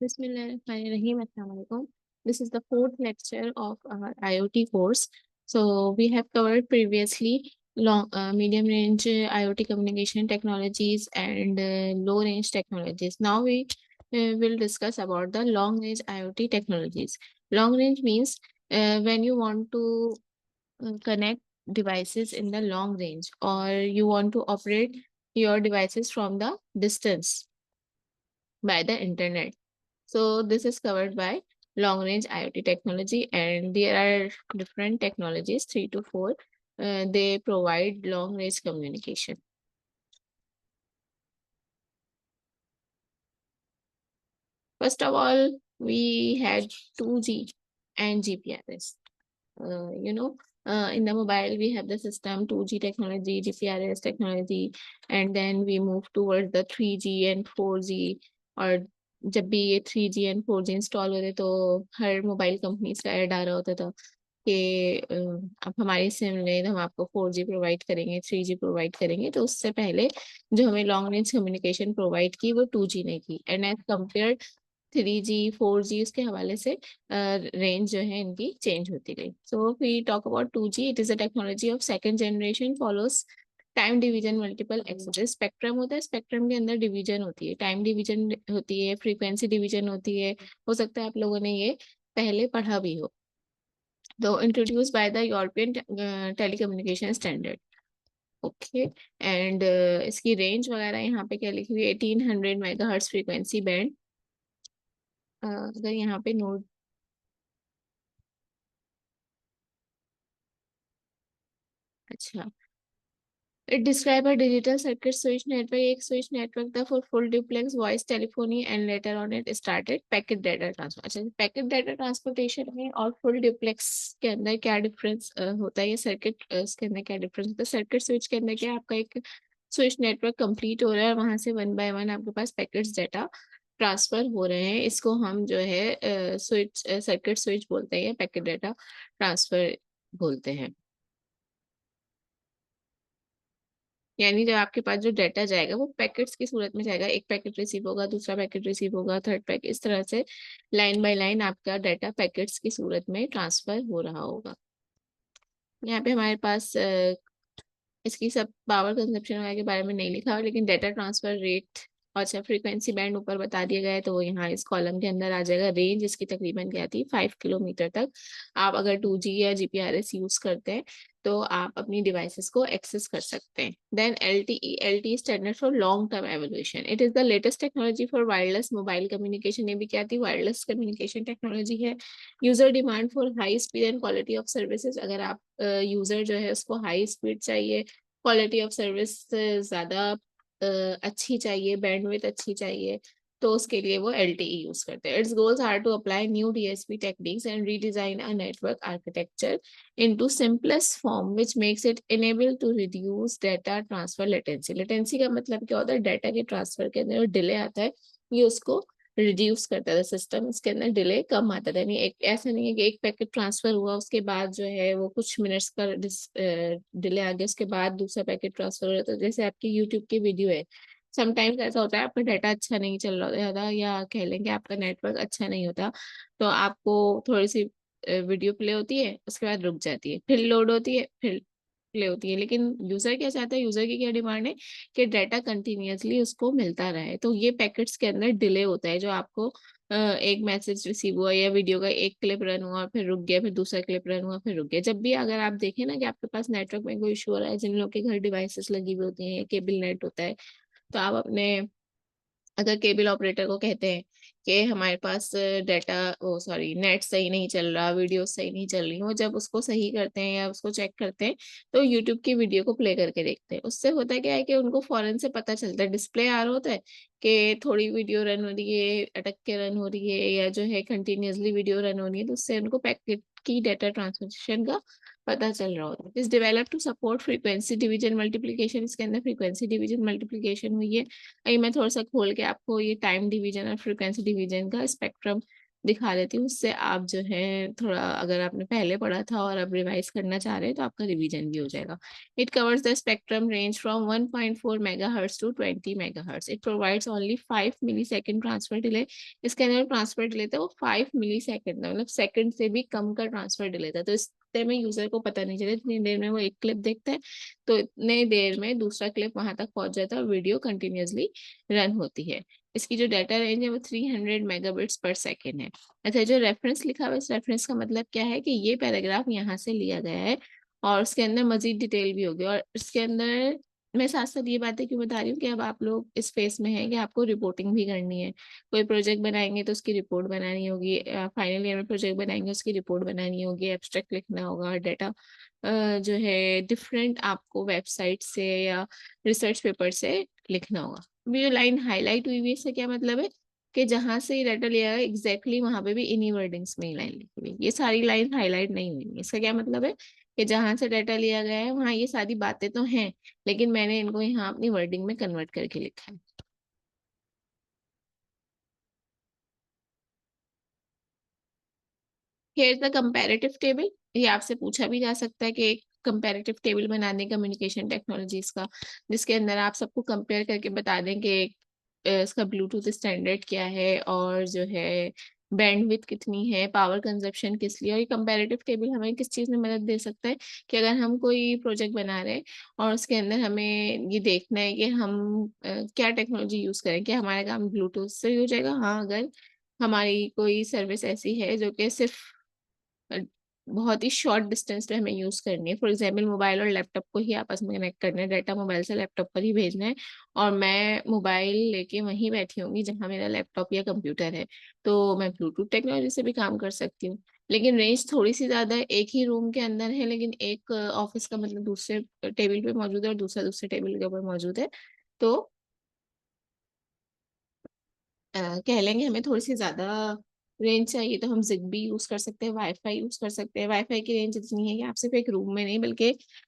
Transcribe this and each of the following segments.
Bismillahirrahmanirrahim. Assalamu alaikum. This is the fourth lecture of our IoT course. So we have covered previously medium range IoT communication technologies and low range technologies. Now we will discuss about the long range IoT technologies. Long range means when you want to connect devices in the long range, or you want to operate your devices from the distance by the internet. So this is covered by long range IoT technology, and there are different technologies, 3 to 4. They provide long range communication. First of all, we had 2G and GPRS. In the mobile, we have the system 2G technology, GPRS technology, and then we move towards the 3G and 4G. और जब भी ये 3G and 4G install होते तो हर mobile companies का add आ रहा होता था कि आप हमारी सिम लें तो हम आपको 4G प्रोवाइड करेंगे, 3G प्रोवाइड करेंगे। तो उससे पहले जो हमें लॉन्ग रेंज कम्युनिकेशन प्रोवाइड की वो 2G ने की, and as compare 3G 4G उसके हवाले से रेंज जो है इनकी चेंज होती गई। So we talk about 2G, it is a technology of second generation, follows time division multiple access. Spectrum होता है, स्पेक्ट्रम के अंदर डिवीजन होती है, टाइम डिवीजन होती है, फ्रीक्वेंसी डिवीजन होती है। हो सकता है आप लोगों ने ये पहले पढ़ा भी हो। तो introduce by the European telecommunication standard. Okay, and इसकी रेंज वगैरह यहाँ पे क्या लिखी हुई है, 1800 मेगाहर्ट्ज फ्रीक्वेंसी बैंड। अगर यहाँ पे नोट अच्छा, it describe a digital circuit switch network, एक switch network था for full duplex voice telephony, and later on it started packet data transfer। अच्छा, packet data transportation में और full duplex के अंदर क्या डिफरेंस होता है, ये सर्किट के अंदर क्या डिफरेंस होता है। सर्किट स्विच के अंदर क्या आपका एक स्विच नेटवर्क कंप्लीट हो रहा है, वहां से 1 by 1 आपके पास पैकेट्स डेटा ट्रांसफर हो रहे हैं। इसको हम जो है स्विच सर्किट स्विच बोलते हैं या पैकेट डेटा ट्रांसफर बोलते हैं। यानी जब आपके पास जो डाटा जाएगा वो पैकेट्स की सूरत में जाएगा, एक पैकेट रिसीव होगा, दूसरा पैकेट रिसीव होगा, थर्ड पैकेट, इस तरह से लाइन बाय लाइन आपका डाटा पैकेट्स की सूरत में ट्रांसफर हो रहा होगा। यहाँ पे हमारे पास इसकी सब पावर कंजप्शन वगैरह के बारे में नहीं लिखा हुआ, लेकिन डाटा ट्रांसफर रेट और अच्छा फ्रीक्वेंसी बैंड ऊपर बता दिया गया है, तो वो यहाँ इस कॉलम के अंदर आ जाएगा। रेंज इसकी तकरीबन क्या थी, 5 किलोमीटर तक। आप अगर 2G या GPRS यूज करते हैं तो आप अपनी डिवाइसेस को एक्सेस कर सकते हैं। Then LTE standard for long term evolution, it is the latest technology for wireless mobile communication. ये भी क्या थी, वायरलेस कम्युनिकेशन टेक्नोलॉजी है। User demand for high speed and quality of services, अगर आप यूजर जो है उसको हाई स्पीड चाहिए, क्वालिटी ऑफ सर्विस ज्यादा अच्छी चाहिए, बैंडविड्थ अच्छी चाहिए, तो उसके लिए वो LTE यूज करते हैं। Its goals are to apply new DSP techniques and redesign a network architecture into simplest form which makes it enable to reduce data transfer latency. Latency का मतलब क्या होता है, डाटा के ट्रांसफर के अंदर डिले आता है, ये उसको रिड्यूस करता था सिस्टम, इसके अंदर डिले कम आता था। यानी एक ऐसा नहीं है कि एक पैकेट ट्रांसफर हुआ उसके बाद जो है वो कुछ मिनट्स का डिले आ गया, उसके बाद दूसरा पैकेट ट्रांसफर हो रहा था। जैसे आपकी यूट्यूब की वीडियो है, समटाइम्स ऐसा होता है आपका डाटा अच्छा नहीं चल रहा होता, या कह लेंगे आपका नेटवर्क अच्छा नहीं होता, तो आपको थोड़ी सी वीडियो प्ले होती है, उसके बाद रुक जाती है, फिर लोड होती है, फिर प्ले होती है। लेकिन यूजर क्या चाहता है, यूजर की क्या डिमांड है कि डाटा कंटिन्यूअसली उसको मिलता रहे। तो ये पैकेट्स के अंदर डिले होता है, जो आपको एक मैसेज रिसीव हुआ या वीडियो का एक क्लिप रन हुआ, फिर रुक गया, फिर दूसरा क्लिप रन हुआ, फिर रुक गया। जब भी अगर आप देखें ना कि आपके पास नेटवर्क में कोई इशू हो रहा है, जिन लोग के घर डिवाइसेस लगी हुई होती हैं, केबल नेट होता है, तो आप अपने अगर केबल ऑपरेटर को कहते हैं कि हमारे पास डाटा ओ सॉरी नेट सही नहीं चल रहा, वीडियो सही नहीं चल रही, वो जब उसको सही करते हैं या उसको चेक करते हैं तो यूट्यूब की वीडियो को प्ले करके देखते हैं। उससे होता क्या है कि उनको फौरन से पता चलता है, डिस्प्ले आ रहा होता है कि थोड़ी वीडियो रन हो रही है, अटक के रन हो रही है, या जो है कंटिन्यूअसली वीडियो रन हो रही है, तो उससे उनको पैकेट की डाटा ट्रांसमिशन का पता चल रहा होता है। इस develop to support frequency division multiplication, इसके अंदर फ्रीक्वेंसी डिवीजन मल्टीप्लिकेशन हुई है। अभी मैं थोड़ा सा खोल के आपको ये टाइम डिवीजन और फ्रीक्वेंसी डिवीजन का स्पेक्ट्रम दिखा देती हूँ, उससे आप जो है थोड़ा, अगर आपने पहले पढ़ा था और अब रिवाइज करना चाह रहे हैं तो आपका रिवीजन भी हो जाएगा। It covers the spectrum range from 1.4 megahertz to 20 megahertz. It provides only 5 millisecond transfer delay. इसके अंदर ट्रांसफर डिले था वो 5 मिलीसेकंड, मतलब सेकंड से भी कम का ट्रांसफर डिले था। तो इतने में यूजर को पता नहीं चला, इतनी देर में वो एक क्लिप देखता है तो इतने देर में दूसरा क्लिप वहां तक पहुंच जाता है और वीडियो कंटिन्यूअसली रन होती है। इसकी जो डाटा रेंज है वो 300 मेगाबिट्स पर सेकेंड है। अच्छा, जो रेफरेंस लिखा हुआ है, इस रेफरेंस का मतलब क्या है कि ये पैराग्राफ यहाँ से लिया गया है और उसके अंदर मजीद डिटेल भी होगी। और इसके अंदर मैं साथ साथ ये बातें क्यों बता रही हूँ कि अब आप लोग इस फेस में हैं कि आपको रिपोर्टिंग भी करनी है। कोई प्रोजेक्ट बनाएंगे तो उसकी रिपोर्ट बनानी होगी, फाइनल ईयर में प्रोजेक्ट बनाएंगे उसकी रिपोर्ट बनानी होगी, एब्स्ट्रैक्ट लिखना होगा, और डाटा जो है डिफरेंट आपको वेबसाइट से या रिसर्च पेपर से लिखना होगा। अभी जो लाइन हाईलाइट हुई हुई है इसका क्या मतलब है कि जहां से डाटा लिया है एग्जैक्टली वहां पे भी इन्हीं वर्डिंग्स में ही लाइन लिखी हुई है। ये सारी लाइन हाईलाइट नहीं हुई है। इसका क्या मतलब है कि जहां से डाटा लिया गया है वहां ये सारी बातें तो हैं, लेकिन मैंने इनको यहाँ अपनी वर्डिंग में कन्वर्ट करके लिखा है। Here the comparative table. ये आपसे पूछा भी जा सकता है कि एक कंपैरेटिव टेबल बना दें कम्युनिकेशन टेक्नोलॉजीज का, जिसके अंदर आप सबको कंपेयर करके बता दें कि इसका ब्लूटूथ स्टैंडर्ड क्या है और जो है बैंडविड्थ कितनी है, पावर कंजप्शन किस लिए। और ये कंपैरेटिव टेबल हमें किस चीज़ में मदद दे सकता है कि अगर हम कोई प्रोजेक्ट बना रहे हैं और उसके अंदर हमें ये देखना है कि हम क्या टेक्नोलॉजी यूज़ करें, क्या हमारा काम ब्लूटूथ से ही हो जाएगा। हाँ, अगर हमारी कोई सर्विस ऐसी है जो कि सिर्फ अ, बहुत ही शॉर्ट डिस्टेंस पे हमें यूज करनी है, फॉर एग्जाम्पल मोबाइल और लैपटॉप को ही आपस में कनेक्ट करना है, डाटा मोबाइल से लैपटॉप पर ही भेजना है, और मैं मोबाइल लेके वहीं बैठी होंगी जहां मेरा लैपटॉप या कंप्यूटर है, तो मैं ब्लूटूथ टेक्नोलॉजी से भी काम कर सकती हूँ। लेकिन रेंज थोड़ी सी ज्यादा है, एक ही रूम के अंदर है लेकिन एक ऑफिस का मतलब दूसरे टेबल पे मौजूद है और दूसरा दूसरे टेबल के ऊपर मौजूद है, तो कह लेंगे हमें थोड़ी सी ज्यादा रेंज चाहिए तो हम जिगबी यूज कर सकते हैं, वाईफाई यूज कर सकते हैं। वाईफाई की रेंज इतनी है कि आप सिर्फ एक रूम में नहीं बल्कि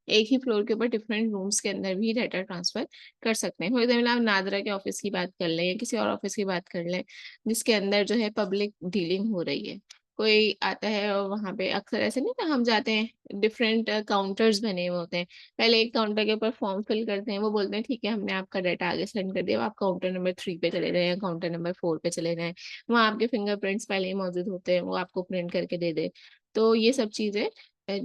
एक ही फ्लोर के ऊपर डिफरेंट रूम्स के अंदर भी डाटा ट्रांसफर कर सकते हैं। फॉर एग्जाम्पल आप नादरा के ऑफिस की बात कर लें या किसी और ऑफिस की बात कर लें जिसके अंदर जो है पब्लिक डीलिंग हो रही है, कोई आता है और वहां पे अक्सर ऐसे नहीं ना, हम जाते हैं डिफरेंट काउंटर्स बने हुए होते हैं, पहले एक काउंटर के ऊपर फॉर्म फिल करते हैं, वो बोलते हैं ठीक है हमने आपका डाटा आगे सेंड कर दिया, अब आप काउंटर नंबर 3 पे चले जाएं या काउंटर नंबर 4 पे चले जाएं, वहाँ आपके फिंगरप्रिंट्स पहले ही मौजूद होते हैं, वो आपको प्रिंट करके दे दे। तो ये सब चीजें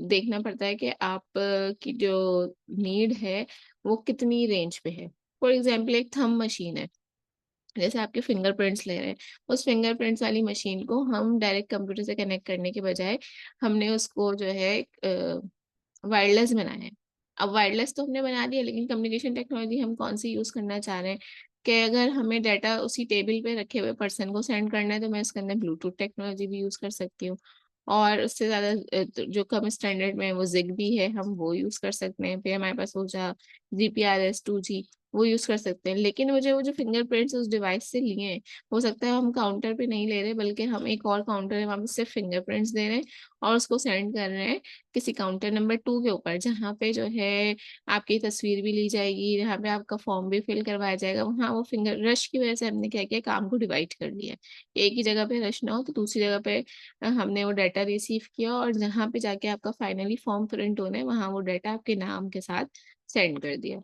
देखना पड़ता है कि आप की जो नीड है वो कितनी रेंज पे है। फॉर एग्जाम्पल एक थंब मशीन है, जैसे आपके फिंगरप्रिंट्स ले रहे हैं, उस फिंगरप्रिंट्स वाली मशीन को हम डायरेक्ट कंप्यूटर से कनेक्ट करने के बजाय हमने उसको जो है वायरलेस बनाया है। अब वायरलेस तो हमने बना दिया लेकिन कम्युनिकेशन टेक्नोलॉजी हम कौन सी यूज करना चाह रहे हैं कि अगर हमें डाटा उसी टेबल पे रखे हुए पर्सन को सेंड करना है तो मैं इसके अंदर ब्लूटूथ टेक्नोलॉजी भी यूज कर सकती हूँ, और उससे ज्यादा तो जो कम स्टैंडर्ड में है वो जिगबी है, हम वो यूज कर सकते हैं। फिर हमारे पास हो जा GPRS 2G, वो यूज कर सकते हैं। लेकिन मुझे वो जो फिंगरप्रिंट्स उस डिवाइस से लिए हैं, हो सकता है हम काउंटर पे नहीं ले रहे बल्कि हम एक और काउंटर है वहां पे सिर्फ फिंगरप्रिंट्स दे रहे हैं और उसको सेंड कर रहे हैं किसी काउंटर नंबर 2 के ऊपर, जहाँ पे जो है आपकी तस्वीर भी ली जाएगी, जहाँ पे आपका फॉर्म भी फिल करवाया जाएगा। वहाँ वो फिंगर रश की वजह से हमने क्या किया, काम को डिवाइड कर लिया, एक ही जगह पे रश ना हो तो दूसरी जगह पे हमने वो डाटा रिसीव किया और जहाँ पे जाके आपका फाइनली फॉर्म प्रिंट होना है वहाँ वो डाटा आपके नाम के साथ सेंड कर दिया।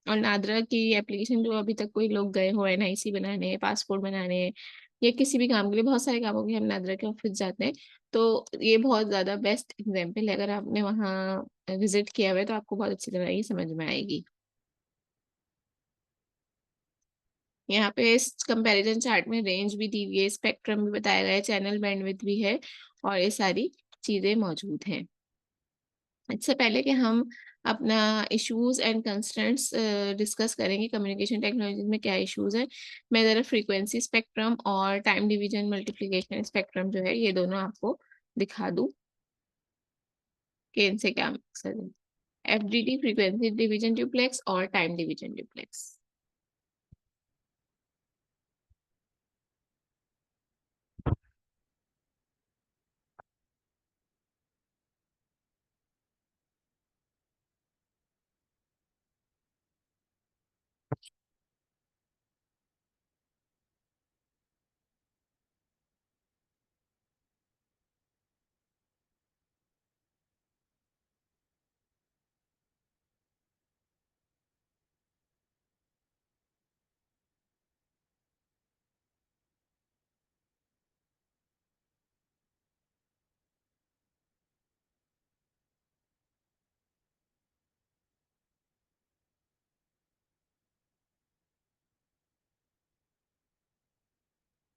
और नादरा की एप्लीकेशन जो अभी तक कोई लोग गए हो NIC बनाने, पासपोर्ट बनाने या किसी भी काम के लिए, बहुत सारे कामों के लिए हम नादरा के ऑफिस जाते हैं, तो ये बहुत ज्यादा बेस्ट एग्जाम्पल है। अगर आपने वहाँ विजिट किया हुआ है तो आपको बहुत अच्छी तरह ये समझ में आएगी। यहाँ पे इस कंपैरिजन चार्ट में रेंज भी दी हुई है, स्पेक्ट्रम भी बताया गया है, चैनल बैंडविड्थ भी है, और ये सारी चीजें मौजूद हैं। इससे पहले कि हम अपना इश्यूज एंड कंस्ट्रेंट्स डिस्कस करेंगे कम्युनिकेशन टेक्नोलॉजी में क्या इश्यूज है, मैं ज़रा फ्रीक्वेंसी स्पेक्ट्रम और टाइम डिवीजन मल्टीप्लिकेशन स्पेक्ट्रम जो है ये दोनों आपको दिखा दूं कि इनसे क्या मकसद है। FDD फ्रीक्वेंसी डिवीजन ड्यूप्लेक्स और टाइम डिवीजन ड्यूप्लेक्स।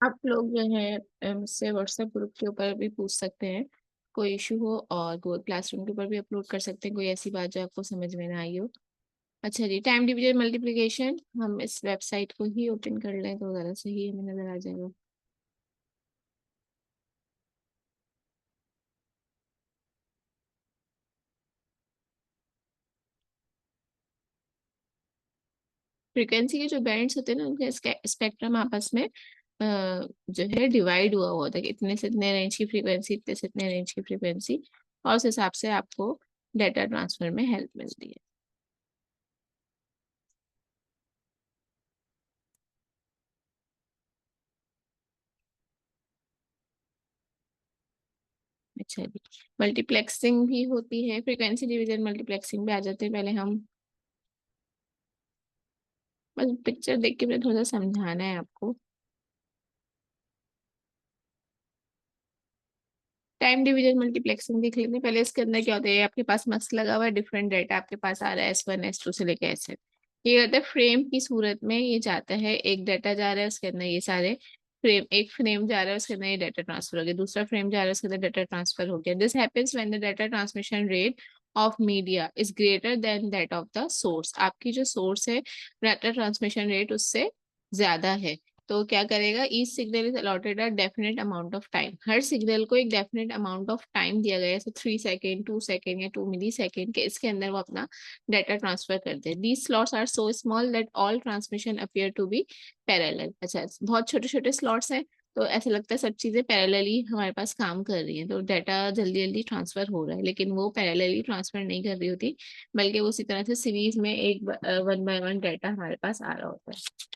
आप लोग जो है मुझसे व्हाट्सएप ग्रुप के ऊपर भी पूछ सकते हैं, कोई इशू हो, और गूगल क्लासरूम के ऊपर भी अपलोड कर सकते हैं कोई ऐसी बात जो आपको समझ में ना आई हो। अच्छा जी, टाइम डिवीजन मल्टीप्लिकेशन हम इस वेबसाइट को ही ओपन कर लें तो ज़्यादा सही हमें नजर आ जाएगा। फ्रीक्वेंसी के जो बैंड्स होते हैं ना, उनके स्पेक्ट्रम आपस में जो है डिवाइड हुआ होता है कि इतने से इतने रेंज की फ्रीक्वेंसी, इतने से इतने रेंज की फ्रीक्वेंसी, और उस हिसाब से आपको डाटा ट्रांसफर में हेल्प मिलती है। अच्छा जी, मल्टीप्लेक्सिंग भी होती है, फ्रीक्वेंसी डिवीजन मल्टीप्लेक्सिंग भी आ जाते हैं। पहले हम बस पिक्चर देख के मुझे थोड़ा सा समझाना है आपको। टाइम डिवीजन मल्टीप्लेक्सिंग देख लेते हैं पहले। इसके अंदर क्या होता है, आपके पास मक्स लगा हुआ है, डिफरेंट डाटा आपके पास आ रहा है, S1 S2 से लेकर SN। ये होता है फ्रेम की सूरत में, ये जाता है, एक डाटा जा रहा है उसके अंदर ये सारे फ्रेम, एक फ्रेम जा रहा है उसके अंदर ये डाटा ट्रांसफर हो गया, दूसरा फ्रेम जा रहा है उसके अंदर डाटा ट्रांसफर हो गया। This happens when the data transmission rate of media is greater than that of the source. आपकी जो सोर्स है, डाटा ट्रांसमिशन रेट उससे ज्यादा है, तो क्या करेगा, each signal is allotted a definite amount of time. Her signal को एक डेफिनेट अमाउंट ऑफ टाइम दिया गया है, जैसे 3 सेकेंड, 2 सेकेंड या 2 मिली सेकेंड के, इसके अंदर वो अपना डाटा ट्रांसफर करते हैं। These slots are so small that all transmission appear to be parallel. अच्छा, बहुत छोटे छोटे स्लॉट्स हैं, तो ऐसा लगता है सब चीजें पैरेलली हमारे पास काम कर रही हैं, तो डाटा जल्दी जल्दी ट्रांसफर हो रहा है, लेकिन वो पैरेलली ट्रांसफर नहीं कर रही होती, बल्कि वो उसी तरह से सीरीज में एक वन बाय वन डाटा हमारे पास आ रहा होता है।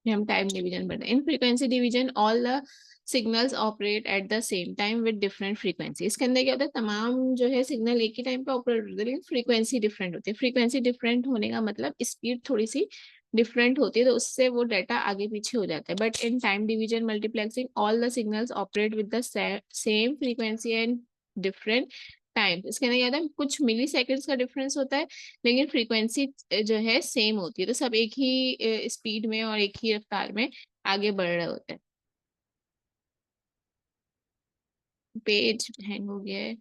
हम टाइम डिवीजन पढ़ते हैं। In frequency division all the signals operate at the same time with different frequency. इसके अंदर क्या होता है, तमाम जो है सिग्नल एक ही टाइम पे ऑपरेट होते हैं, लेकिन फ्रीक्वेंसी डिफरेंट होती है। फ्रीक्वेंसी डिफरेंट होने का मतलब स्पीड थोड़ी सी डिफरेंट होती है, तो उससे वो डाटा आगे पीछे हो जाता है। But in time division multiplexing all the signals operate with the same frequency and different time. इसके अंदर क्या होता है, कुछ मिली सेकेंड्स का डिफरेंस होता है, लेकिन फ्रीक्वेंसी जो है सेम होती है, तो सब एक ही स्पीड में और एक ही रफ्तार में आगे बढ़ रहे होते हैं। पेज हैंग हो गया है।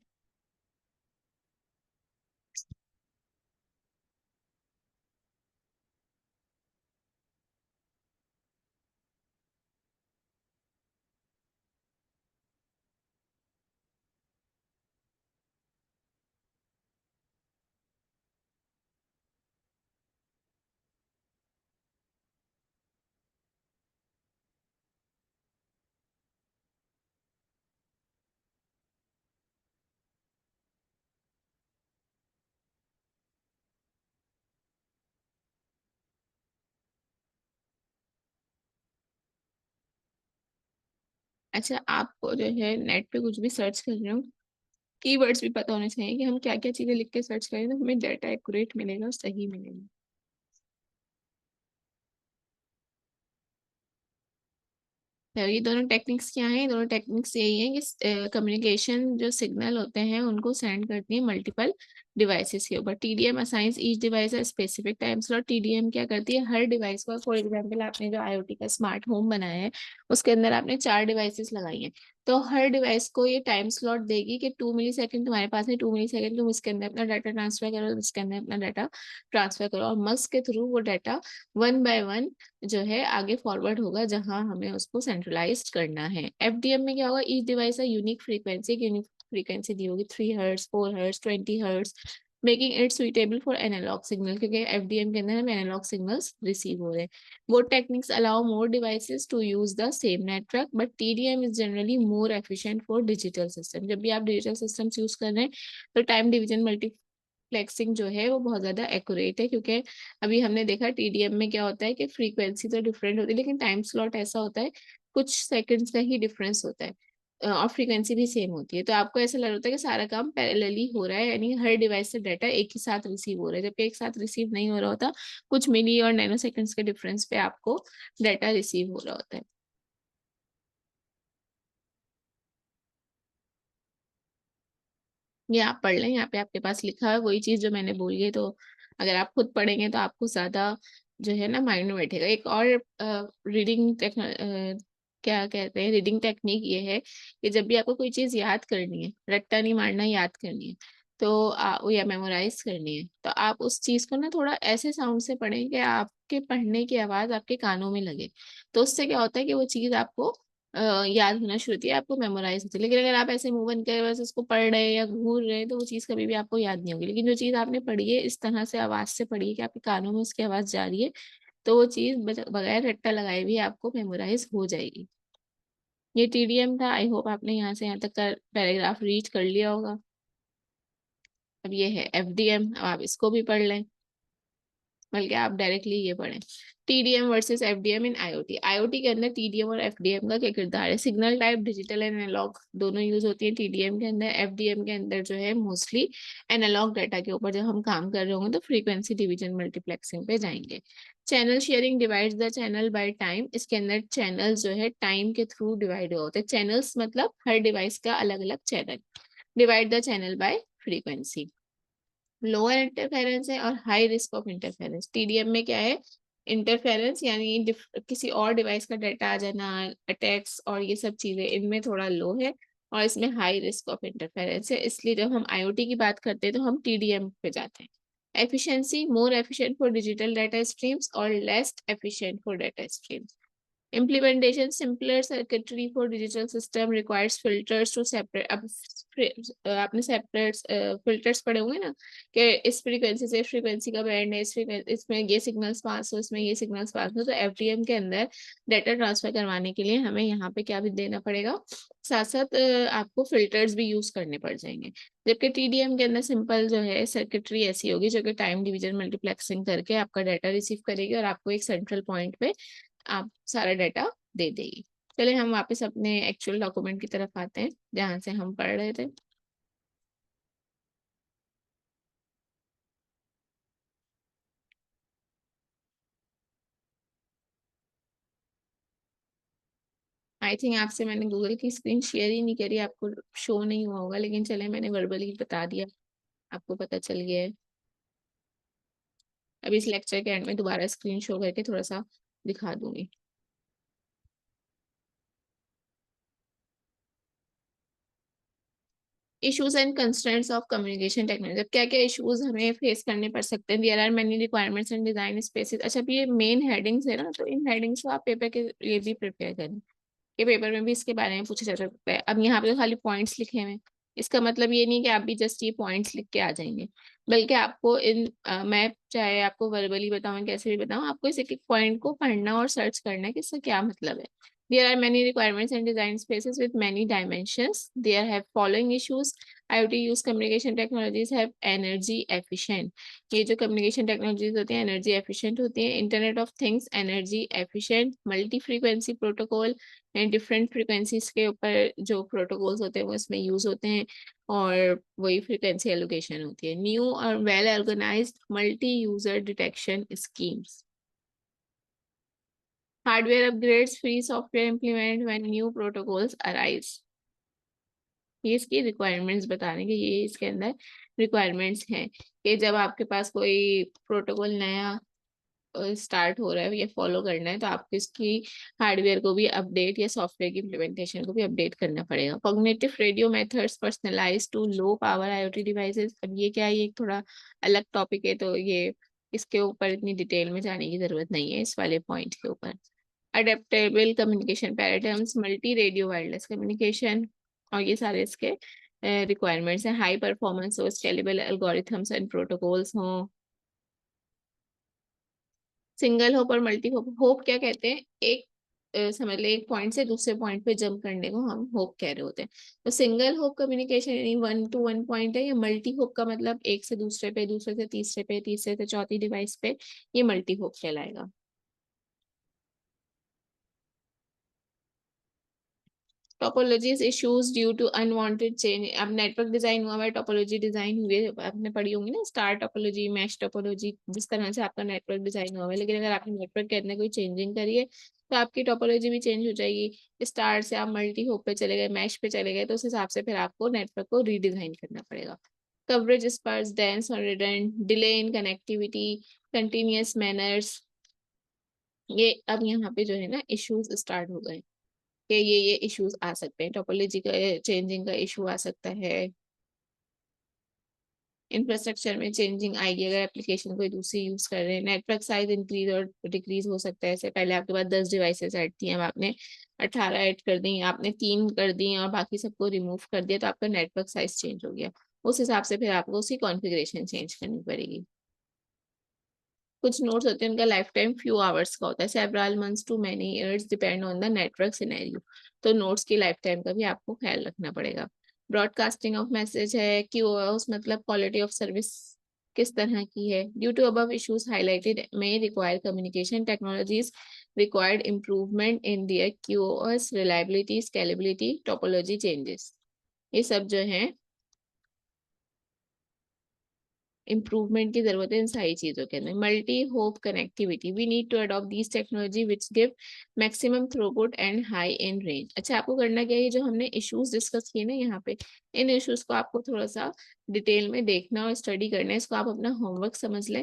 अच्छा, आपको जो है नेट पे कुछ भी सर्च कर रहे हो, कीवर्ड्स भी पता होने चाहिए कि हम क्या क्या चीजें लिख के सर्च करें तो हमें डाटा एक्यूरेट मिलेगा और सही मिलेगा। तो ये दोनों टेक्निक्स क्या हैं, ये दोनों टेक्निक्स यही है कि कम्युनिकेशन जो सिग्नल होते हैं उनको सेंड करती है मल्टीपल डिवाइसेस के ऊपर। TDM assigns each device a specific time slot. TDM क्या करती है, हर डिवाइस को, फॉर एग्जांपल आपने जो आईओटी का स्मार्ट होम बनाया है उसके अंदर आपने 4 डिवाइसेस लगाई हैं, तो हर डिवाइस को ये टाइम स्लॉट देगी कि 2 मिली सेकेंड तुम्हारे पास है, 2 मिली सेकेंड तुम इसके अंदर अपना डाटा ट्रांसफर करो, इसके अंदर अपना डाटा ट्रांसफर करो, और मस्क के थ्रू वो डाटा वन बाय वन जो है आगे फॉरवर्ड होगा जहां हमें उसको सेंट्रलाइज करना है। एफडीएम में क्या होगा, ईच डिवाइस है यूनिक फ्रीक्वेंसी, यूनिक फ्रीक्वेंसी दी होगी, 3 hertz, 4 hertz, 20 hertz, making it suitable for analog signal, क्योंकि एफडीएम के अंदर हम एनालॉग सिग्नल्स रिसीव हो रहे हैं। वो techniques allow more devices to use the same network, but TDM is generally more efficient for digital system. जब भी आप डिजिटल सिस्टम्स यूज कर रहे हैं तो टाइम डिवीजन मल्टीप्लेक्सिंग जो है वो बहुत ज्यादा एक्यूरेट है, क्योंकि अभी हमने देखा टीडीएम में क्या होता है कि फ्रीक्वेंसी तो डिफरेंट होती है, लेकिन टाइम स्लॉट ऐसा होता है कुछ सेकंड्स का ही डिफरेंस होता है, और फ्रीक्वेंसी भी सेम होती है, तो आपको ऐसा लग रहा होता है कि सारा काम पैरेलली हो रहा है, यानी हर डिवाइस से डाटा एक ही साथ रिसीव हो रहा है, जबकि एक साथ रिसीव नहीं हो रहा होता, कुछ मिली और नैनो सेकंड्स के डिफरेंस पे आपको डाटा रिसीव हो रहा होता है। ये आप पढ़ लें, यहाँ पे आपके पास लिखा है वही चीज जो मैंने बोली है, तो अगर आप खुद पढ़ेंगे तो आपको ज्यादा जो है ना माइंड में बैठेगा। एक और रीडिंग क्या कहते हैं, रीडिंग टेक्निक ये है कि जब भी आपको कोई चीज याद करनी है, रट्टा नहीं मारना, याद करनी है, तो या मेमोराइज करनी है, तो आप उस चीज को ना थोड़ा ऐसे साउंड से पढ़ें कि आपके पढ़ने की आवाज आपके कानों में लगे। तो उससे क्या होता है कि वो चीज आपको याद होना शुरू होती है, आपको मेमोराइज होती है। लेकिन अगर आप ऐसे मुंह बंद कर बस उसको पढ़ रहे हैं या घूर रहे हैं, तो वो चीज कभी भी आपको याद नहीं होगी। लेकिन जो चीज आपने पढ़ी है इस तरह से आवाज से पढ़ी है कि आपके कानों में उसकी आवाज जा रही है, तो वो चीज बगैर रट्टा लगाए भी आपको मेमोराइज हो जाएगी। ये टीडीएम था। आई होप आपने यहाँ से यहाँ तक का पैराग्राफ रीच कर लिया होगा। अब ये है एफडीएम, अब आप इसको भी पढ़ लें, बल्कि आप डायरेक्टली ये पढ़ें। TDM versus FDM in IoT. IoT के अंदर टीडीएम और एफडीएम का क्या किरदार है? Signal type digital and analog दोनों यूज होती है टीडीएम के अंदर। एफडीएम के अंदर जो है मोस्टली एनालॉग डाटा के ऊपर जब हम काम कर रहे होंगे तो फ्रीक्वेंसी डिवीजन मल्टीप्लेक्सिंग पे जाएंगे। Channel sharing divides the channel by time. इसके अंदर चैनल जो है टाइम के थ्रू डिवाइड होते हैं। चैनल्स मतलब हर डिवाइस का अलग अलग channel. Divide the channel bye frequency. Lower interference है और high risk of interference. TDM में क्या है? इंटरफेरेंस यानी किसी और डिवाइस का डाटा आ जाना, अटैक्स और ये सब चीजें, इनमें थोड़ा लो है। और इसमें हाई रिस्क ऑफ इंटरफेरेंस है, इसलिए जब हम आईओटी की बात करते हैं तो हम टीडीएम पे जाते हैं। Efficiency, more efficient for digital data streams और less efficient for data streams. Implementation, simpler circuitry for digital system requires filters to separate। अब आपने सेपरेट फिल्टर्स पढ़े होंगे ना, कि इस फ्रीक्वेंसी से फ्रीक्वेंसी का बैंड है, इस फ्रीक्वेंसी इसमें ये सिग्नल्स पास हो, इसमें ये सिग्नल्स पास हो। तो एफडीएम के अंदर डाटा ट्रांसफर करवाने के लिए हमें यहाँ पे क्या भी देना पड़ेगा, साथ साथ आपको फिल्टर्स भी यूज करने पड़ जाएंगे। जबकि टीडीएम के अंदर सिंपल जो है सर्किटरी ऐसी होगी जो कि टाइम डिवीजन मल्टीप्लेक्सिंग करके आपका डाटा रिसीव करेगी और आपको एक सेंट्रल पॉइंट पे आप सारा डाटा दे देगी। चलिए हम वापस अपने एक्चुअल डॉक्यूमेंट की तरफ आते हैं जहां से हम पढ़ रहे थे। आई थिंक आपसे मैंने गूगल की स्क्रीन शेयर ही नहीं करी, आपको शो नहीं हुआ होगा, लेकिन चले मैंने वर्बली बता दिया, आपको पता चल गया है। अभी इस लेक्चर के एंड में दोबारा स्क्रीन शो करके थोड़ा सा दिखा दूंगी। Issues and constraints of communication technology. क्या क्या इश्यूज हमें फेस करने पड़ सकते हैं? There are many requirements and design spaces. अच्छा, अब ये मेन हेडिंग्स है ना, तो इन हेडिंग्स को आप पेपर के लिए भी प्रिपेयर करें, के पेपर में भी इसके बारे में पूछा जा सकता है। अब यहाँ पे तो खाली पॉइंट्स लिखे हुए हैं, इसका मतलब ये नहीं कि आप भी जस्ट ये पॉइंट्स लिख के आ जाएंगे, बल्कि आपको मैं चाहे आपको वर्बली बताऊं कैसे भी बताऊं, आपको इस एक एक पॉइंट को पढ़ना और सर्च करना है कि इसका क्या मतलब है। There are many requirements and design spaces with many dimensions. There have following issues. IoT use communication technologies have energy efficient. ये जो communication technologies होती हैं energy efficient होती हैं। Internet of Things energy efficient, multi frequency protocol and different frequencies के ऊपर जो protocols होते हैं वो इसमें यूज होते हैं, और वही फ्रीक्वेंसी एलोकेशन होती है। न्यू और well organised multi user detection schemes. Hardware upgrades, free software implement when new protocols arise. ये इसकी रिक्वायरमेंट्स बताने के, ये इसके अंदर रिक्वायरमेंट्स हैं कि जब आपके पास कोई प्रोटोकॉल नया स्टार्ट हो रहा है, ये फॉलो करना है, तो आपको इसकी हार्डवेयर को भी अपडेट या सॉफ्टवेयर की इम्प्लीमेंटेशन को भी अपडेट करना पड़ेगा। Cognitive radio methods personalise to low power IoT devices. अब ये क्या है, ये एक थोड़ा अलग टॉपिक है, तो ये इसके ऊपर इतनी डिटेल में जाने की जरूरत नहीं है इस वाले पॉइंट के ऊपर। Adaptable communication paradigms, multi radio wireless communication, और ये सारे इसके रिक्वायरमेंट्स हैं। हाई परफॉर्मेंस हो, स्केलेबल एल्गोरिथम्स एंड प्रोटोकॉल्स हों। सिंगल होप और मल्टी होप। होप क्या कहते हैं? एक समझ ले, एक पॉइंट से दूसरे पॉइंट पे जंप करने को हम होप कह रहे होते हैं। तो सिंगल होप कम्युनिकेशन यानी वन टू वन पॉइंट है। या मल्टी होप का मतलब एक से दूसरे पे, दूसरे से तीसरे पे, तीसरे से चौथी डिवाइस पे, ये मल्टी होप कहलाएगा। Topologies issues due to unwanted change. अब नेटवर्क डिजाइन हुआ है, टोपोलॉजी डिजाइन हुई है, आपने पढ़ी होंगी ना, स्टार टोपोलॉजी, मैश टोपोलॉजी, जिस तरह से आपका नेटवर्क डिजाइन हुआ है। लेकिन अगर आपने नेटवर्क के अंदर कोई चेंजिंग करी है तो आपकी टोपोलॉजी भी चेंज हो जाएगी। स्टार से आप मल्टी होप पे चले गए, मैश पे चले गए, तो उस हिसाब से फिर आपको नेटवर्क को रीडिजाइन करना पड़ेगा। कवरेज स्पर्स, डेंस और redundant, delay in connectivity, continuous manners, ये अब यहाँ पे जो है ना इश्यूज स्टार्ट हो गए कि ये इश्यूज आ सकते हैं, टोपोलॉजी का चेंजिंग का इशू आ सकता है, इंफ्रास्ट्रक्चर में चेंजिंग आएगी अगर एप्लीकेशन कोई दूसरी यूज कर रहे हैं, नेटवर्क साइज इंक्रीज और डिक्रीज हो सकता है। ऐसे पहले आपके पास 10 डिवाइसेस ऐड थी, अब आपने 18 ऐड कर दी, आपने 3 कर दी और बाकी सबको रिमूव कर दिया, तो आपका नेटवर्क साइज चेंज हो गया। उस हिसाब से फिर आपको उसी कॉन्फ़िगरेशन चेंज करनी पड़ेगी। कुछ नोट्स होते हैं उनका लाइफ टाइम फ्यू आवर्स का होता है, several months to many years depend on the network scenario. तो नोट्स की लाइफ टाइम का भी आपको ख्याल रखना पड़ेगा। ब्रॉडकास्टिंग ऑफ मैसेज है, क्यूओएस मतलब क्वालिटी ऑफ सर्विस किस तरह की है। Due to above issues highlighted may require communication technologies required improvement in their QoS reliability scalability topology changes. ये सब जो है इम्प्रूवमेंट की जरूरत है इन सारी चीजों के अंदर। Multi hop connectivity, we need to adopt these technology which give maximum throughput and high in range. अच्छा, आपको करना क्या है, ये जो हमने इश्यूज डिस्कस किए ना यहाँ पे, इन इश्यूज को आपको थोड़ा सा डिटेल में देखना और स्टडी करना है, इसको आप अपना होमवर्क समझ लें।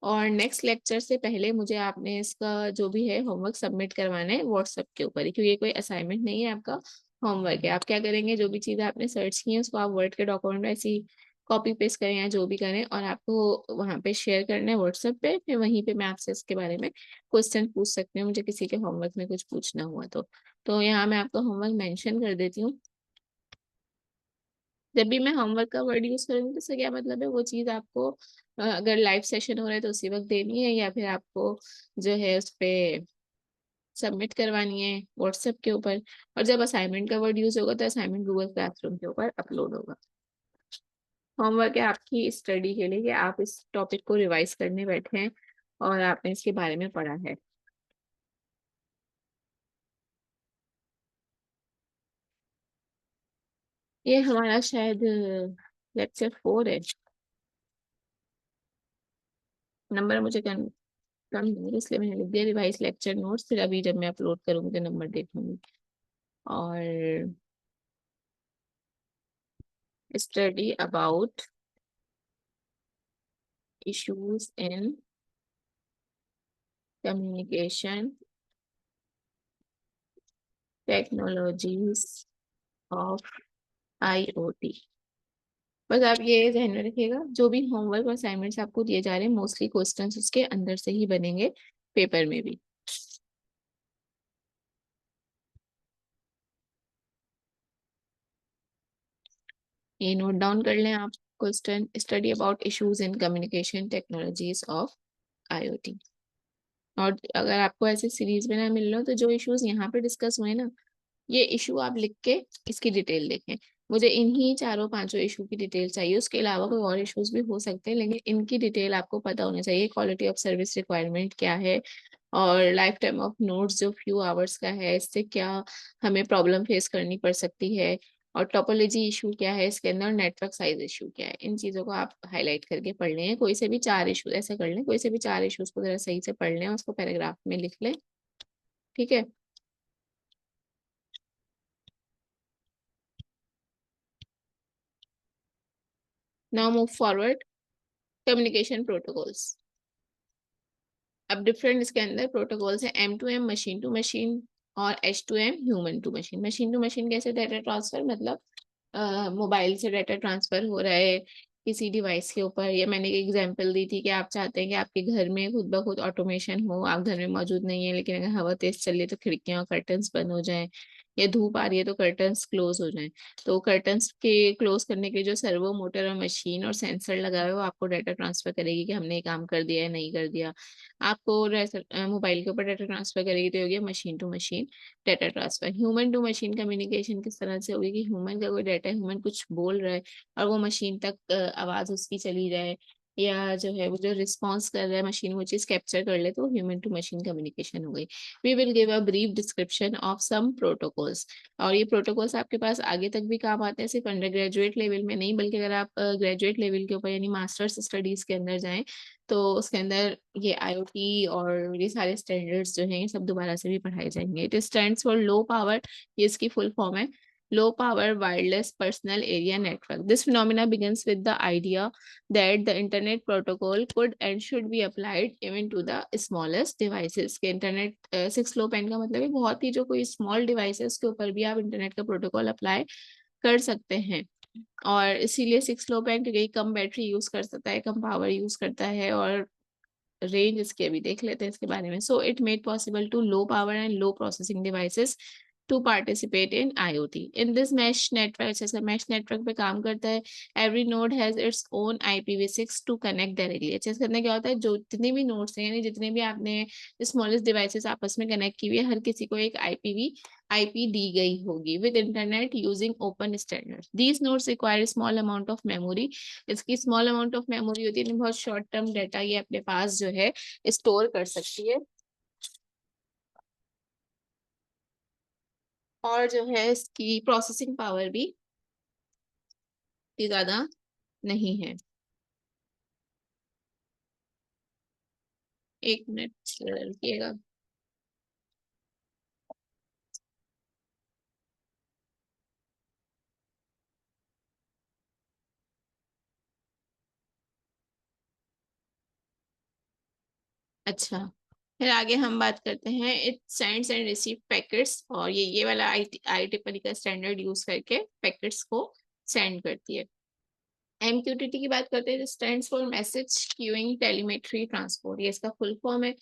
और नेक्स्ट लेक्चर से पहले मुझे आपने इसका जो भी है होमवर्क सबमिट करवाना है व्हाट्सएप के ऊपर ही, क्योंकि ये कोई असाइनमेंट नहीं है, आपका होमवर्क है। आप क्या करेंगे, जो भी चीज़ें आपने सर्च की है उसको आप वर्ड के डॉक्यूमेंट में ऐसी कॉपी पेस्ट करें या जो भी करें, और आपको वहाँ पे शेयर करना है व्हाट्सएप पे, फिर वहीं पे मैं आपसे इसके बारे में क्वेश्चन पूछ सकती हूँ, मुझे किसी के होमवर्क में कुछ पूछना हुआ तो यहाँ मैं आपका होमवर्क मेंशन कर देती हूँ। जब भी मैं होमवर्क का वर्ड यूज करूँगी तो इसका क्या मतलब है, वो चीज़ आपको अगर लाइव सेशन हो रहा है तो उसी वक्त देनी है, या फिर आपको जो है उस पे सबमिट करवानी है व्हाट्सएप के ऊपर। और जब असाइनमेंट का वर्ड यूज होगा तो असाइनमेंट गूगल क्लासरूम के ऊपर अपलोड होगा। होमवर्क है आपकी स्टडी के लिए कि आप इस टॉपिक को रिवाइज करने बैठे हैं और आपने इसके बारे में पढ़ा है। ये हमारा शायद लेक्चर 4 है। नंबर मुझे कम नहीं, इसलिए मैंने लिख दिया रिवाइज लेक्चर नोट्स, फिर अभी जब मैं अपलोड करूंगी तो नंबर देखूंगी। और study about issues in communication technologies of IoT. बस आप ये ध्यान में रखिएगा, जो भी होमवर्क और असाइनमेंट्स आपको दिए जा रहे हैं मोस्टली क्वेश्चंस उसके अंदर से ही बनेंगे पेपर में भी। ये नोट डाउन कर लें आप। Question, study about issues in communication technologies of IoT. और अगर आपको ऐसे सीरीज में ना मिल रहा हो तो जो इश्यूज यहाँ पे डिस्कस हुए ना, ये इशू आप लिख के इसकी डिटेल देखें। मुझे इन्हीं चारों पांचों इशू की डिटेल चाहिए, उसके अलावा कोई और इश्यूज भी हो सकते हैं, लेकिन इनकी डिटेल आपको पता होना चाहिए। क्वालिटी ऑफ सर्विस रिक्वायरमेंट क्या है, और लाइफ टाइम ऑफ नोट्स जो फ्यू आवर्स का है, इससे क्या हमें प्रॉब्लम फेस करनी पड़ सकती है, और टोपोलॉजी इशू क्या है इसके अंदर, नेटवर्क साइज इशू क्या है, इन चीज़ों को आप हाईलाइट करके पढ़ लें। कोई से भी 4 इशू ऐसे कर लें, कोई से भी 4 इशूज को जरा सही से पढ़ लें, उसको पैराग्राफ में लिख लें। ठीक है। Now move forward, communication protocols. अब डिफरेंट इसके अंदर प्रोटोकॉल्स है, M2M मशीन टू मशीन और H2M human to machine. Machine to machine कैसे, डाटा ट्रांसफर मतलब मोबाइल से डाटा ट्रांसफर हो रहा है किसी डिवाइस के ऊपर। या मैंने एक एग्जांपल दी थी कि आप चाहते हैं कि आपके घर में खुद ब खुद ऑटोमेशन हो, आप घर में मौजूद नहीं है लेकिन अगर हवा तेज चल रही है तो खिड़कियां और कर्टन्स बंद हो जाएं, या धूप आ रही है तो कर्टन्स क्लोज हो जाएं। तो कर्टन्स के क्लोज करने के लिए जो सर्वो मोटर और मशीन और सेंसर लगा हुआ है वो आपको डाटा ट्रांसफर करेगी कि हमने ये काम कर दिया है नहीं कर दिया। आपको मोबाइल के ऊपर डाटा ट्रांसफर करेगी तो होगी machine to machine data transfer. Human to machine communication किस तरह से होगी कि ह्यूमन का कोई डाटा, ह्यूमन कुछ बोल रहा है और वो मशीन तक आवाज उसकी चली जाए, या जो है वो जो रिस्पॉन्स कर रहा है मशीन वो चीज कैप्चर कर ले, तो ह्यूमन टू मशीन कम्युनिकेशन हो गई। We will give a brief description of some protocols. और ये प्रोटोकॉल्स आपके पास आगे तक भी काम आते हैं, सिर्फ अंडर ग्रेजुएट लेवल में नहीं, बल्कि अगर आप ग्रेजुएट लेवल के ऊपर यानी मास्टर्स स्टडीज के अंदर जाएं तो उसके अंदर ये आईओटी और ये सारे स्टैंडर्ड्स जो हैं ये सब दोबारा से भी पढ़ाए जाएंगे। It stands for low power, ये इसकी फुल फॉर्म है। low power wireless personal area network. This phenomena begins with the idea that the internet protocol could and should be applied even to the smallest devices. के internet 6LoWPAN का मतलब है बहुत ही जो कोई स्मॉल डिवाइसेस के ऊपर भी आप इंटरनेट का प्रोटोकॉल अप्लाई कर सकते हैं। और इसीलिए 6LoWPAN क्योंकि कम बैटरी यूज कर सकता है, कम पावर यूज करता है, और रेंज इसके अभी देख लेते हैं इसके बारे में। So it made possible to low power and low processing devices to participate in IoT in this mesh network. जैसे मैश नेटवर्क पे काम करता है, every node has its own IPv6 to connect directly. अच्छे से करने क्या होता है, जो जितने भी नोड्स हैं यानी जितने भी आपने स्मॉलेस्ट डिवाइसेस आपस में कनेक्ट की हुई है, हर किसी को एक IP दी गई होगी with internet using open standard. These nodes require small amount of memory. इसकी स्मॉल अमाउंट ऑफ मेमोरी होती है, बहुत शॉर्ट टर्म डाटा ये अपने पास जो है स्टोर कर सकती है, और जो है इसकी प्रोसेसिंग पावर भी ज्यादा नहीं है। एक मिनट रुकिएगा। अच्छा, फिर आगे हम बात करते हैं it sends and receive packets, और ये वाला IEEE का स्टैंडर्ड यूज करके पैकेट्स को सेंड करती है। MQTT की बात करते हैं, stands for message queuing telemetry transport, ये इसका फुल फॉर्म है।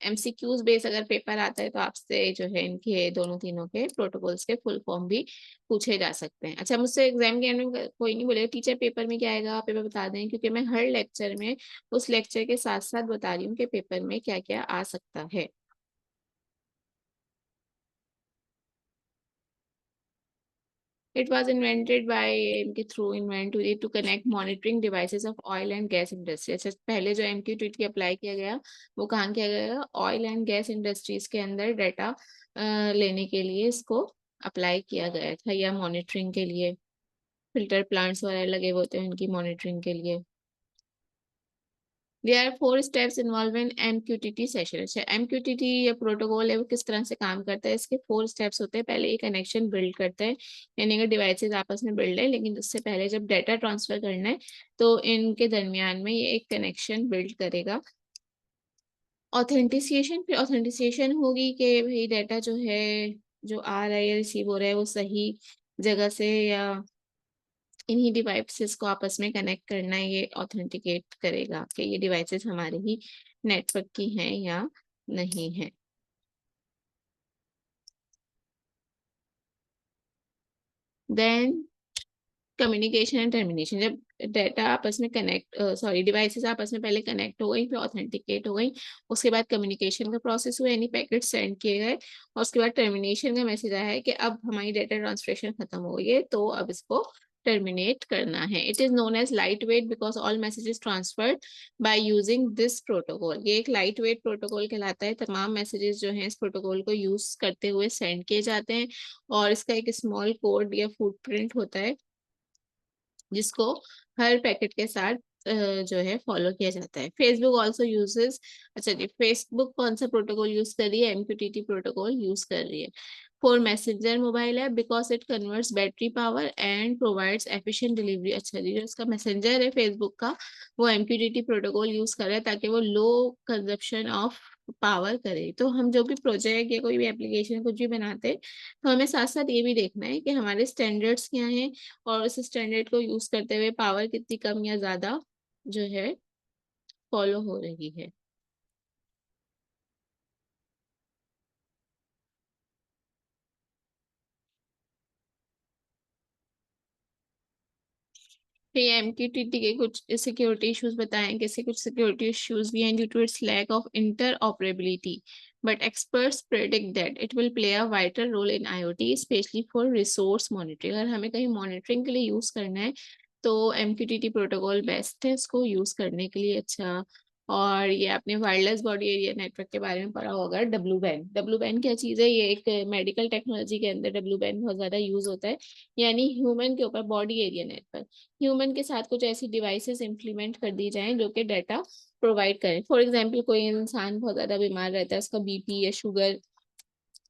MCQs बेस अगर पेपर आता है तो आपसे जो है इनके दोनों तीनों के प्रोटोकॉल्स के फुल फॉर्म भी पूछे जा सकते हैं। अच्छा, मुझसे एग्जाम के एंड में कोई नहीं बोलेगा टीचर पेपर में क्या आएगा, आप पेपर बता दें, क्योंकि मैं हर लेक्चर में उस लेक्चर के साथ साथ बता रही हूँ कि पेपर में क्या क्या आ सकता है। It was invented by इनके थ्रू इन्वेंट हुई to connect monitoring devices of oil and gas industry। अच्छा, पहले जो MQTT अप्लाई किया गया वो कहाँ किया गया, ऑयल एंड गैस इंडस्ट्रीज के अंदर डाटा लेने के लिए इसको अप्लाई किया गया था, या मॉनिटरिंग के लिए। फिल्टर प्लांट्स वगैरह लगे हुए होते हैं उनकी मॉनिटरिंग के लिए। There are 4 steps involved in MQTT session. अच्छा, MQTT या प्रोटोकॉल है वो किस तरह से काम करता है, इसके 4 स्टेप्स होते हैं। पहले ये कनेक्शन बिल्ड करता है, यानी अगर डिवाइसेस आपस में बिल्ड है, लेकिन उससे पहले जब डाटा ट्रांसफर करना है तो इनके दरमियान में ये एक कनेक्शन बिल्ड करेगा। ऑथेंटिसिएशन, फिर ऑथेंटिसिएशन होगी कि भाई डाटा जो है, जो आ रहा है या रिसीव हो रहा है वो सही जगह से, या इन्हीं डिवाइसेस को आपस में कनेक्ट करना है, ये ऑथेंटिकेट करेगा कि ये डिवाइसेस हमारे ही नेटवर्क की हैं या नहीं है। देन कम्युनिकेशन एंड टर्मिनेशन, जब डाटा आपस में कनेक्ट डिवाइसेस आपस में पहले कनेक्ट हो गई, फिर ऑथेंटिकेट हो गई, उसके बाद कम्युनिकेशन का प्रोसेस हुआ यानी पैकेट सेंड किए गए, और उसके बाद टर्मिनेशन का मैसेज आया है कि अब हमारी डाटा ट्रांसफरेशन खत्म हो गई है, तो अब इसको टर्मिनेट करना है। It is known as light weight because all messages transferred by using this protocol. ये एक लाइट वेट प्रोटोकॉल कहलाता है, तमाम मैसेजेस जो हैं इस प्रोटोकॉल को यूज करते हुए सेंड किए जाते हैं, और इसका एक स्मॉल कोड या फुटप्रिंट होता है जिसको हर पैकेट के साथ जो है फॉलो किया जाता है। फेसबुक ऑल्सो यूजेस, अच्छा जी, फेसबुक कौन सा प्रोटोकॉल यूज कर रही है, MQTT प्रोटोकॉल यूज कर रही है for messenger mobile app because it converts battery power and provides efficient delivery. अच्छा जी, जो इसका मैसेंजर है फेसबुक का, वो MQTT प्रोटोकॉल यूज कर रहा है ताकि वो लो कंजप्शन ऑफ पावर करे। तो हम जो भी प्रोजेक्ट या कोई भी एप्लीकेशन कुछ भी बनाते हैं, तो हमें साथ साथ ये भी देखना है कि हमारे स्टैंडर्ड्स क्या हैं, और उस स्टैंडर्ड को यूज करते हुए पावर कितनी कम या ज्यादा जो है फॉलो हो रही है। फिर MQTT के कुछ सिक्योरिटी इश्यूज बताएं, कैसे कुछ सिक्योरिटी इश्यूज भी हैं due to its lack of interoperability, but experts predict that it will play a vital role in IoT specially for resource monitoring. अगर हमें कहीं मॉनिटरिंग के लिए यूज करना है तो MQTT प्रोटोकॉल बेस्ट है इसको यूज करने के लिए। अच्छा, और ये आपने वायरलेस बॉडी एरिया नेटवर्क के बारे में पढ़ा होगा, डब्ल्यू बैन क्या चीज़ है, ये एक मेडिकल टेक्नोलॉजी के अंदर डब्ल्यू बैन बहुत ज्यादा यूज होता है, यानी ह्यूमन के ऊपर बॉडी एरिया नेटवर्क, ह्यूमन के साथ कुछ ऐसी डिवाइसेस इंप्लीमेंट कर दी जाएं जो कि डाटा प्रोवाइड करें। फॉर एग्जांपल कोई इंसान बहुत ज्यादा बीमार रहता है, उसका BP या शुगर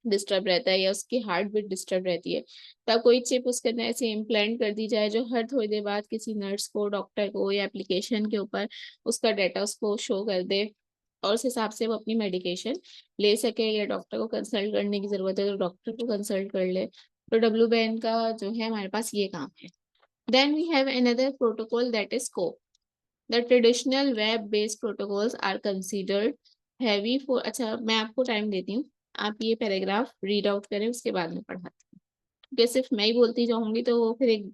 डिस्टर्ब रहता है या उसकी हार्ट बीट डिस्टर्ब रहती है, तब कोई चिप उसके अंदर ऐसे इम्प्लांट कर दी जाए जो हर थोड़ी देर बाद किसी नर्स को, डॉक्टर को या एप्लीकेशन के ऊपर उसका डाटा उसको शो कर दे, और उस हिसाब से वो अपनी मेडिकेशन ले सके, या डॉक्टर को कंसल्ट करने की जरूरत है तो डॉक्टर को कंसल्ट कर ले। तो WBN का जो है हमारे पास ये काम है। Then we have another protocol that is SCOPE. The traditional web-based protocols are considered heavy for, अच्छा मैं आपको टाइम देती हूँ, आप ये पैराग्राफ रीड आउट करें, उसके बाद में पढ़ाते हैं, क्योंकि सिर्फ मैं ही बोलती जाऊंगी तो वो फिर एक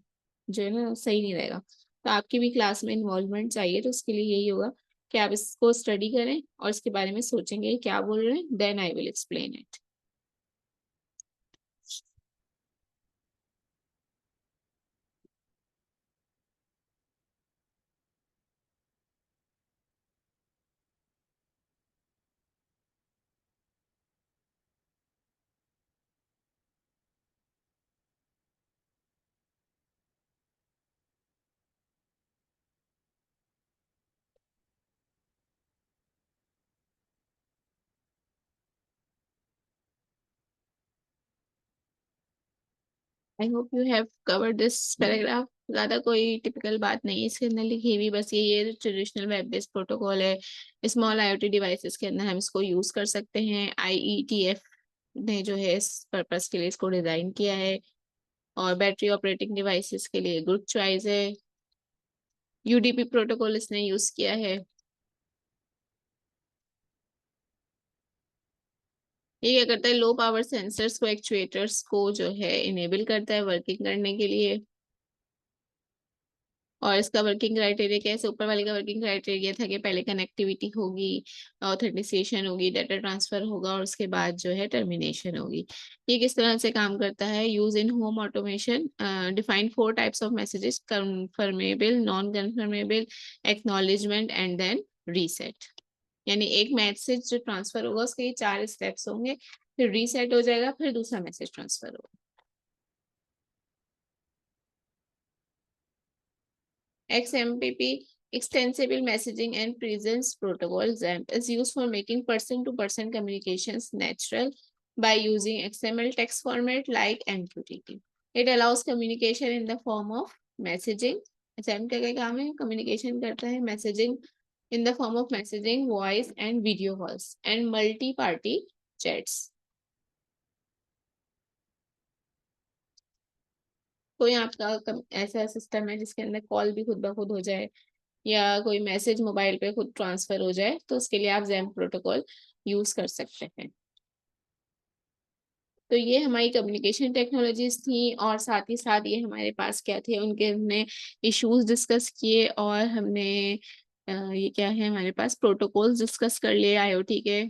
जो है ना सही नहीं रहेगा। तो आपकी भी क्लास में इन्वॉल्वमेंट चाहिए, तो उसके लिए यही होगा कि आप इसको स्टडी करें और इसके बारे में सोचेंगे क्या बोल रहे हैं, then I will explain it. I hope you have covered this paragraph. ज्यादा कोई टिपिकल बात नहीं है इसके अंदर लिखी हुई, बस ये ट्रेडिशनल वेब बेस्ड प्रोटोकॉल है, स्मॉल IoT डिवाइसेस के अंदर हम इसको यूज कर सकते हैं। IETF ने जो है इस पर्पस के लिए इसको डिजाइन किया है, और बैटरी ऑपरेटिंग डिवाइसेस के लिए गुड चॉइस है। UDP प्रोटोकॉल इसने यूज किया है। ये क्या करता है, लो पावर सेंसर्स को, एक्चुएटर्स को जो है इनेबल करता है वर्किंग करने के लिए। और इसका वर्किंग क्राइटेरिया कैसे, ऊपर वाले का वर्किंग क्राइटेरिया था कि पहले कनेक्टिविटी होगी, ऑथेंटिकेशन होगी, डाटा ट्रांसफर होगा, और उसके बाद जो है टर्मिनेशन होगी। ये किस तरह से काम करता है, use in home automation, define 4 types of messages, confirmable, non confirmable, acknowledgement and then reset. यानी एक मैसेज जो ट्रांसफर होगा उसके ये 4 स्टेप्स होंगे, फिर रीसेट हो जाएगा, फिर दूसरा मैसेज ट्रांसफर होगा। XMPP, Extensible Messaging and Presence Protocol, XAMPP, is used for making person-to-person communications natural by using XML text format like MQTT. It allows communication in the form of messaging. XAMPP का क्या काम है, communication करता है messaging in the form of messaging, voice and video calls and multi-party chats. कोई आपका ऐसा system है जिसके अंदर कॉल भी खुद ब खुद हो जाए, या कोई मैसेज मोबाइल पे खुद ट्रांसफर हो जाए, तो उसके लिए आप जैम्प प्रोटोकॉल यूज कर सकते हैं। तो ये हमारी कम्युनिकेशन टेक्नोलॉजीज थी, और साथ ही साथ ये हमारे पास क्या थे, उनके हमने इश्यूज डिस्कस किए, और हमने ये क्या है हमारे पास प्रोटोकॉल्स डिस्कस कर लिए IoT के।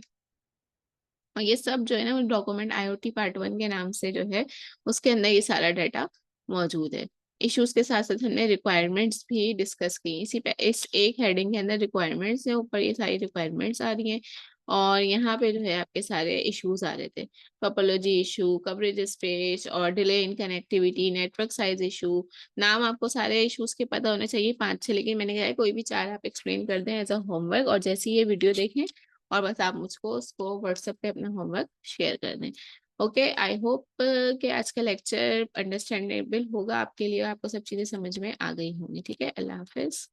और ये सब जो है ना डॉक्यूमेंट IoT पार्ट 1 के नाम से जो है उसके अंदर ये सारा डाटा मौजूद है। इश्यूज के साथ साथ हमने रिक्वायरमेंट्स भी डिस्कस की, इसी पे इस एक हेडिंग के अंदर रिक्वायरमेंट्स है, ऊपर ये सारी रिक्वायरमेंट्स आ रही हैं, और यहाँ पे जो है आपके सारे इश्यूज आ रहे थे, टोपोलॉजी इशू, कवरेज स्पेस, और delay in connectivity, network size issue. नाम आपको सारे इश्यूज के पता होने चाहिए 5-6, लेकिन मैंने कहा है कोई भी 4 आप एक्सप्लेन कर दें एज अ होमवर्क, और जैसे ये वीडियो देखें और बस आप मुझको उसको व्हाट्सएप पे अपना होमवर्क शेयर कर दें। ओके, आई होप कि आज का लेक्चर अंडरस्टैंडेबल होगा आपके लिए, आपको सब चीज़ें समझ में आ गई होंगी। ठीक है, अल्लाह हाफिज।